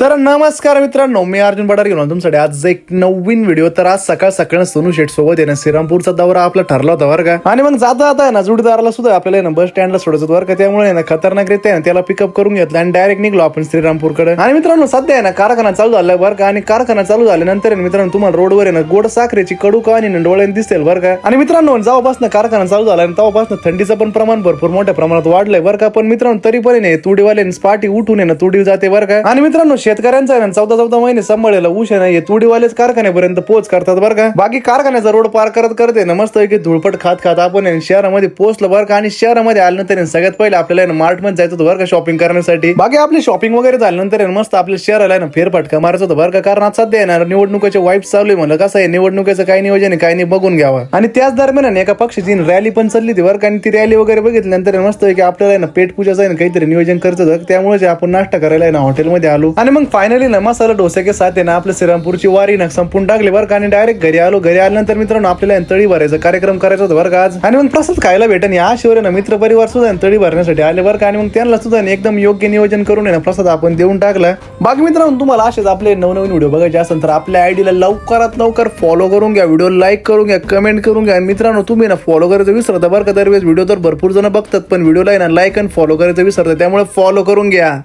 तर नमस्कार मित्रांनो, मी अर्जुन बडार घेऊन तुमच्याकडे आज एक नवीन व्हिडिओ। तर आज सकाळ सकाळ सोनू शेठ सोबत आहे ना श्रीरामपूरचा दौरा आपला ठरला होता बरं का। आणि मग जाता जाता ना जोडीदाराला सुद्धा आपल्याला ना बस स्टँडला सोडायचं बरं का। त्यामुळे ना खतरनाक रीत्या त्याला पिकअप करून घेतलं आणि डायरेक्ट निघलो आपण श्रीरामपूरकडे। आणि मित्रांनो सध्या आहे ना कारखाना चालू झालाय बरं का। आणि कारखाना चालू झाल्यानंतर मित्रांनो तुम्हाला रोडवर आहे ना गोड साखरेची कडू कहाणी डोळ्याने दिसेल बरं का। आणि मित्रांनो जेव्हापासून कारखाना चालू झाला तेव्हापासून थंडीचं पण प्रमाण भरपूर मोठ्या प्रमाणात वाढलंय बरं का। पण मित्रांनो तरी पण नाही तुडीवाल्यांनी पाठी उठून आहे ना तुडी जाते बरं का। आणि मित्रांनो शेतकऱ्यांचा आहे ना 14 महिने सांभाळलेला ऊस आहे ना हे तुडीवालेच कारखान्यापर्यंत पोहोच करतात बरं का। बाकी कारखान्याचा रोड पार करत आहे ना मस्त की धुळपट खात आपण शहरामध्ये पोहोचलो बरं का। आणि शहरामध्ये आल्यानंतर सगळ्यात पहिले आपल्याला मार्ट मध्ये जायचं होतं बरं का शॉपिंग करण्यासाठी। बाकी आपली शॉपिंग वगैरे झाल्यानंतर मस्त आपल्या शहराला ना फेरफटका मारायचं होतं बरं का। कारण आज सध्या येणार निवडणुकीचे वाईफ चालू आहे म्हणलं कसं आहे निवडणुकीचं काय नियोजन आहे काय नाही बघून घ्यावं। आणि त्याच दरम्यान एका पक्षाची रॅली पण चालली होती बरं का। आणि ती रॅली वगैरे बघितल्यानंतर मस्त की आपल्याला ना पेट पूजाचं आहे काहीतरी नियोजन करायचं होतं। त्यामुळे आपण नाश्ता करायला ना हॉटेलमध्ये आलो आणि मग फायनली ना मसाला डोसे के साथ आहे ना आपल्या श्रीरामपूरची वारी ना संपून टाकली बरं का। आणि डायरेक्ट घरी आलो। घरी आल्यानंतर मित्रांनो आपल्याला तळी भरायचा कार्यक्रम करायचा होता बरं का आज। आणि मग प्रसाद खायला भेटन या शिवाय ना मित्र परिवार सुद्धा तळी भरण्यासाठी आले बरं का। आणि मग त्यांना सुद्धा एकदम योग्य नियोजन करून ना प्रसाद आपण देऊन टाकला। बाकी मित्रांनो तुम्हाला असेच आपले नवनवीन व्हिडिओ बघायचे असेल तर आपल्या आयडीला लवकरात लवकर फॉलो करून घ्या, व्हिडिओ लाईक करून घ्या, कमेंट करून घ्या। मित्रांनो तुम्ही ना फॉलो करायचं विसरता बरं का। दरवेळेस व्हिडिओ तर भरपूर जण बघतात पण व्हिडिओला ना लाईक आणि फॉलो करायचं विसरता, त्यामुळे फॉलो करून घ्या।